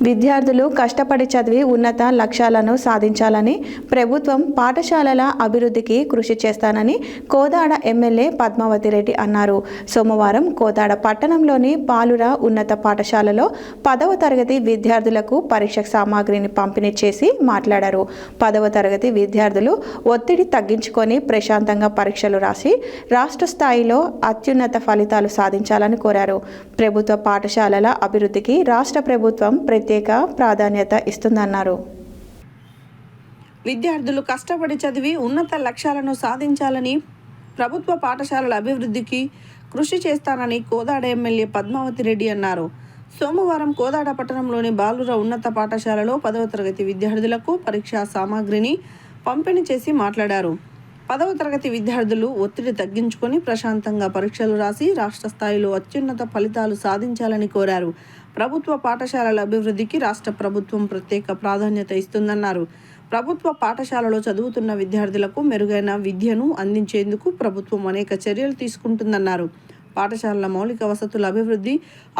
విద్యార్థులు కష్టపడి చదివి ఉన్నత లక్ష్యాలను సాధించాలని ప్రభుత్వం పాఠశాలల అభివృద్ధికి కృషి చేస్తానని కోదాడ ఎమ్మెల్యే పద్మావతి రెడ్డి అన్నారు. సోమవారం కోదాడ పట్టణంలోని పాలుర ఉన్నత పాఠశాలలో 10వ తరగతి విద్యార్థులకు పరీక్ష సామాగ్రిని పంపిణీ చేసి మాట్లాడారు. 10వ తరగతి విద్యార్థులు ఒత్తిడి తగ్గించుకొని ప్రశాంతంగా పరీక్షలు రాసి రాష్ట్ర స్థాయిలో అత్యున్నత ఫలితాలు సాధించాలని కోరారు. ప్రభుత్వ పాఠశాలల అభివృద్ధికి రాష్ట్ర ప్రభుత్వం ప్రత్యేక ప్రాధాన్యత ఇస్తుందన్నారు. విద్యార్థులు కష్టపడి చదివి ఉన్నత లక్ష్యాలను సాధించాలని, ప్రభుత్వ పాఠశాలల అభివృద్ధికి కృషి చేస్తానని కోదాడ ఎమ్మెల్యే పద్మావతి రెడ్డి అన్నారు. సోమవారం కోదాడ పట్టణంలోని బాలుర ఉన్నత పాఠశాలలో 10వ తరగతి విద్యార్థులకు పరీక్షా సామాగ్రిని పంపిణీ చేసి మాట్లాడారు. 10వ తరగతి విద్యార్థులు ఒత్తిడి తగ్గించుకొని ప్రశాంతంగా పరీక్షలు రాసి రాష్ట్ర స్థాయిలో అత్యున్నత ఫలితాలు సాధించాలని కోరారు. ప్రభుత్వ పాఠశాలల అభివృద్ధికి రాష్ట్ర ప్రభుత్వం ప్రత్యేక ప్రాధాన్యత ఇస్తుందన్నారు. ప్రభుత్వ పాఠశాలలో చదువుతున్న విద్యార్థులకు మెరుగైన విద్యను అందించేందుకు ప్రభుత్వం అనేక చర్యలు తీసుకుంటుందన్నారు. పాఠశాలల మౌలిక వసతుల అభివృద్ధి,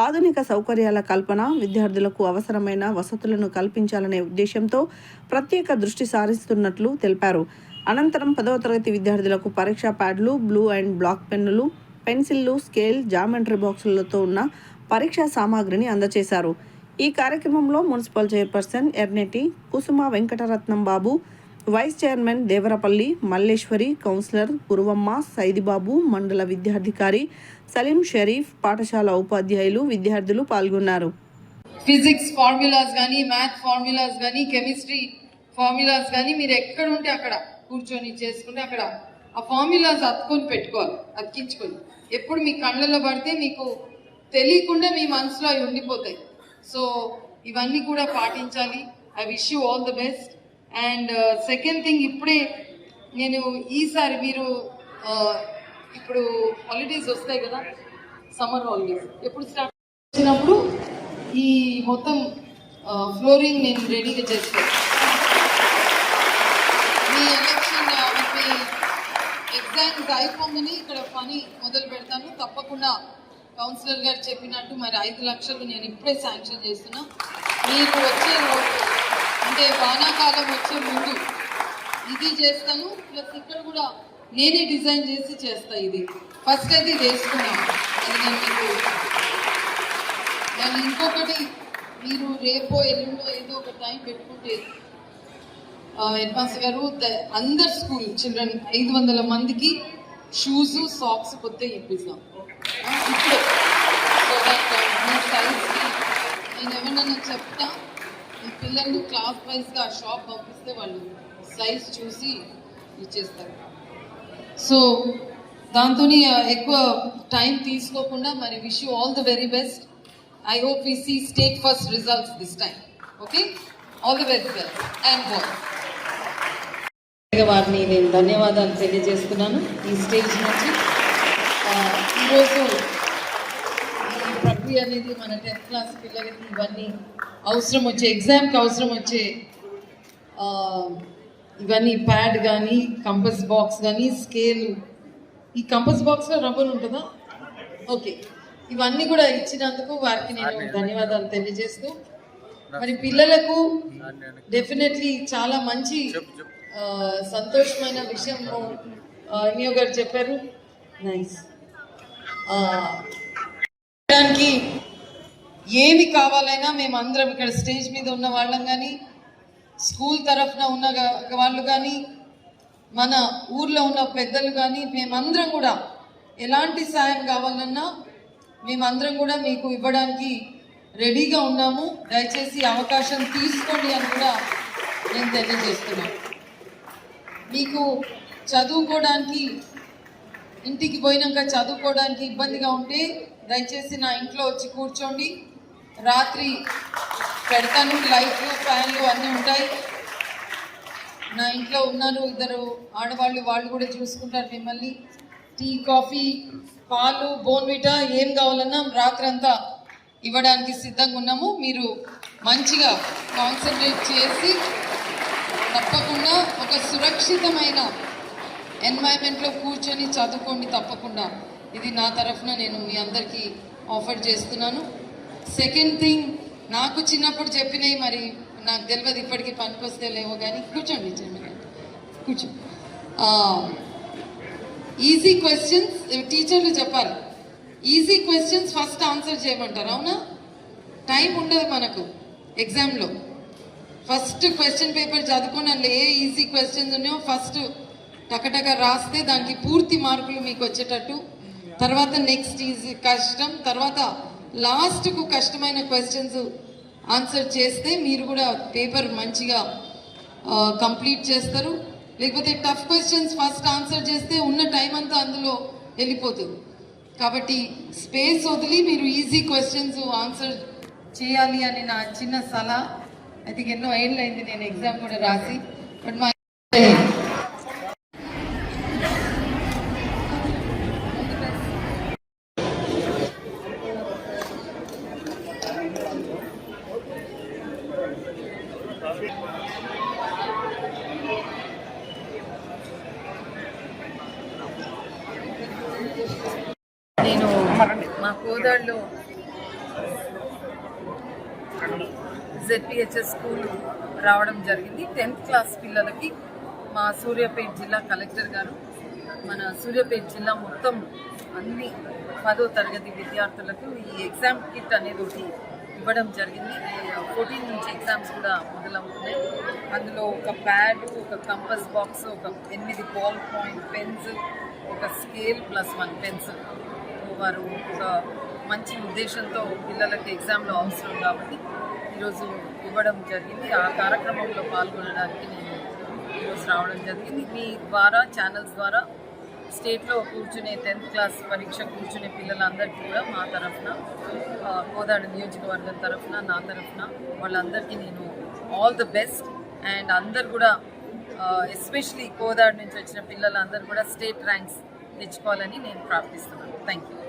ఆధునిక సౌకర్యాల కల్పన, విద్యార్థులకు అవసరమైన వసతులను కల్పించాలనే ఉద్దేశంతో ప్రత్యేక దృష్టి సారిస్తున్నట్లు తెలిపారు. అనంతరం 10వ తరగతి విద్యార్థులకు పరీక్షా ప్యాడ్లు, బ్లూ అండ్ బ్లాక్ పెన్నులు, పెన్సిళ్లు, స్కేల్, జామెట్రీ బాక్సులతో ఉన్న పరీక్షా సామాగ్రిని అందజేశారు. ఈ కార్యక్రమంలో municipal chairperson Erneti Kusuma Venkataratnam Babu, vice chairman Devarapalli Malleswari, councillor Guruvamma, Saidibabu, మండల విద్యాధికారి సలీం షరీఫ్, పాఠశాల ఉపాధ్యాయులు, విద్యార్థులు పాల్గొన్నారు. ఫిజిక్స్ ఫార్ములాస్ కానీ, మ్యాథ్ ఫార్ములాస్ కానీ, కెమిస్ట్రీ ఫార్ములాస్ కానీ మీరు ఎక్కడ ఉంటే అక్కడ కూర్చొని చేసుకుంటే అక్కడ ఆ ఫార్ములాస్ అతుకొని పెట్టుకోవాలి, అతికించుకొని. ఎప్పుడు మీ కళ్ళల్లో పడితే మీకు తెలియకుండా మీ మనసులో అవి ఉండిపోతాయి. సో ఇవన్నీ కూడా పాటించాలి. I wish you all the best. And second thing, ఇప్పుడే నేను ఈసారి మీరు ఇప్పుడు హాలిడేస్ వస్తాయి కదా, సమ్మర్ హాలిడేస్ ఎప్పుడు స్టార్ట్ వచ్చినప్పుడు ఈ మొత్తం ఫ్లోరింగ్ నేను రెడీగా చేస్తాను. మీ ఎలక్షన్ మీ ఎగ్జామ్స్ అయిపోగానే ఇక్కడ పని మొదలు పెడతాను. తప్పకుండా కౌన్సిలర్ గారు చెప్పినట్టు మరి 5 లక్షలు నేను ఇప్పుడే శాంక్షన్ చేస్తున్నా. మీకు వచ్చే అంటే వానాకాలం వచ్చే ముందు ఇది చేస్తాను. ప్లస్ ఇక్కడ కూడా నేనే డిజైన్ చేసి చేస్తాను. ఇది ఫస్ట్ అయితే ఇది వేసుకున్నాను. అది నేను మీకు దాన్ని ఇంకొకటి మీరు రేపో ఎల్లుండో ఏదో ఒక టైం పెట్టుకుంటే అడ్వాన్స్ గారు అందరు స్కూల్ చిల్డ్రన్ 500 మందికి షూస్, సాక్స్ కొత్త ఇప్పిస్తాం ఇప్పుడే. సో దట్ మీ సైజ్కి నేను ఏమన్నా చెప్తా, ఈ పిల్లలు క్లాస్ వైజ్గా షాప్ పంపిస్తే వాళ్ళు సైజ్ చూసి ఇచ్చేస్తారు. సో దాంతో ఎక్కువ టైం తీసుకోకుండా మరి wish you all the very best. I hope we see state first results this time. Okay, all the very best and bye. వారిని నేను ధన్యవాదాలు తెలియజేస్తున్నాను ఈ స్టేజ్ నుంచి. ఈరోజు ఈ ప్రక్రియ అనేది మన 10th క్లాస్ పిల్లలకి ఇవన్నీ అవసరం వచ్చే, ఎగ్జామ్కి అవసరం వచ్చే ఇవన్నీ ప్యాడ్ కానీ, కంపస్ బాక్స్ కానీ, స్కేలు. ఈ కంపస్ బాక్స్లో రబ్బర్ ఉంటుందా? ఓకే, ఇవన్నీ కూడా ఇచ్చినందుకు వారికి నేను ధన్యవాదాలు తెలియజేస్తూ, మరి పిల్లలకు డెఫినెట్లీ చాలా మంచి సంతోషమైన విషయం ఎంఈఓ గారు చెప్పారు. నైస్. దానికి ఏమి కావాలైనా మేమందరం ఇక్కడ స్టేజ్ మీద ఉన్న వాళ్ళం కానీ, స్కూల్ తరఫున ఉన్న వాళ్ళు కానీ, మన ఊర్లో ఉన్న పెద్దలు కానీ, మేమందరం కూడా ఎలాంటి సాయం కావాలన్నా మేమందరం కూడా మీకు ఇవ్వడానికి రెడీగా ఉన్నాము. దయచేసి అవకాశం తీసుకోండి అని కూడా నేను తెలియజేస్తున్నాను. మీకు చదువుకోవడానికి, ఇంటికి పోయినాక చదువుకోవడానికి ఇబ్బందిగా ఉంటే దయచేసి నా ఇంట్లో వచ్చి కూర్చోండి. రాత్రి పెడతాను, లైట్లు, ఫ్యాన్లు అన్నీ ఉంటాయి. నా ఇంట్లో ఉన్నారు 2 ఆడవాళ్ళు, వాళ్ళు కూడా చూసుకుంటారు మిమ్మల్ని. టీ, కాఫీ, పాలు, బోన్విటా ఏం కావాలన్నా రాత్రంతా ఇవ్వడానికి సిద్ధంగా ఉన్నాము. మీరు మంచిగా కాన్సన్ట్రేట్ చేసి తప్పకుండా ఒక సురక్షితమైన ఎన్వైరన్మెంట్లో కూర్చొని చదువుకోండి తప్పకుండా. ఇది నా తరఫున నేను మీ అందరికీ ఆఫర్ చేస్తున్నాను. సెకండ్ థింగ్, నాకు చిన్నప్పుడు చెప్పినవి మరి నాకు తెలియదు ఇప్పటికీ పనికొస్తే లేవో కానీ కూర్చోండి కూర్చో. ఈజీ క్వశ్చన్స్ టీచర్లు చెప్పాలి. ఈజీ క్వశ్చన్స్ ఫస్ట్ ఆన్సర్ చేయమంటారు, అవునా? టైం ఉండదు మనకు ఎగ్జామ్లో. ఫస్ట్ క్వశ్చన్ పేపర్ చదువుకొని అందులో ఏ ఈజీ క్వశ్చన్స్ ఉన్నాయో ఫస్ట్ టకటక రాస్తే దానికి పూర్తి మార్కులు మీకు వచ్చేటట్టు, తర్వాత నెక్స్ట్ ఈజీ కష్టం, తర్వాత లాస్ట్కు కష్టమైన క్వశ్చన్స్ ఆన్సర్ చేస్తే మీరు కూడా పేపర్ మంచిగా కంప్లీట్ చేస్తారు. లేకపోతే టఫ్ క్వశ్చన్స్ ఫస్ట్ ఆన్సర్ చేస్తే ఉన్న టైం అంతా అందులో వెళ్ళిపోతుంది. కాబట్టి స్పేస్ వదిలి మీరు ఈజీ క్వశ్చన్స్ ఆన్సర్ చేయాలి అని నా చిన్న సలహా. ఐ థింక్ ఎన్నో ఏళ్ళు అయింది నేను ఎగ్జామ్ కూడా రాసి. బట్ మా నేను మా కోదాడులో జెడ్పిహెచ్ఎస్ స్కూల్ రావడం జరిగింది. 10th క్లాస్ పిల్లలకి మా సూర్యాపేట జిల్లా కలెక్టర్ గారు మన సూర్యాపేట జిల్లా మొత్తం అన్ని 10వ తరగతి విద్యార్థులకు ఈ ఎగ్జామ్ కిట్ అనేది ఒకటి ఇవ్వడం జరిగింది. 14 నుంచి ఎగ్జామ్స్ కూడా మొదలవుతున్నాయి. అందులో ఒక ప్యాడ్, ఒక కంపస్ బాక్స్, ఒక 8 బాల్ పాయింట్ పెన్స్, ఒక స్కేల్ ప్లస్ 1 పెన్సిల్. వారు ఒక మంచి ఉద్దేశంతో పిల్లలకి ఎగ్జామ్లో అవసరం కాబట్టి ఈరోజు ఇవ్వడం జరిగింది. ఆ కార్యక్రమంలో పాల్గొనడానికి నేను ఈరోజు రావడం జరిగింది. మీ ద్వారా ఛానల్స్ ద్వారా స్టేట్లో కూర్చునే 10th క్లాస్ పరీక్ష కూర్చునే పిల్లలందరికీ కూడా మా తరఫున, కోదాడ నియోజకవర్గం తరఫున, నా తరఫున వాళ్ళందరికీ నేను ఆల్ ద బెస్ట్. అండ్ అందరు కూడా ఎస్పెషలీ కోదాడ నుంచి వచ్చిన పిల్లలందరూ కూడా స్టేట్ ర్యాంక్స్ తెచ్చుకోవాలని నేను ప్రార్థిస్తున్నాను. Thank you.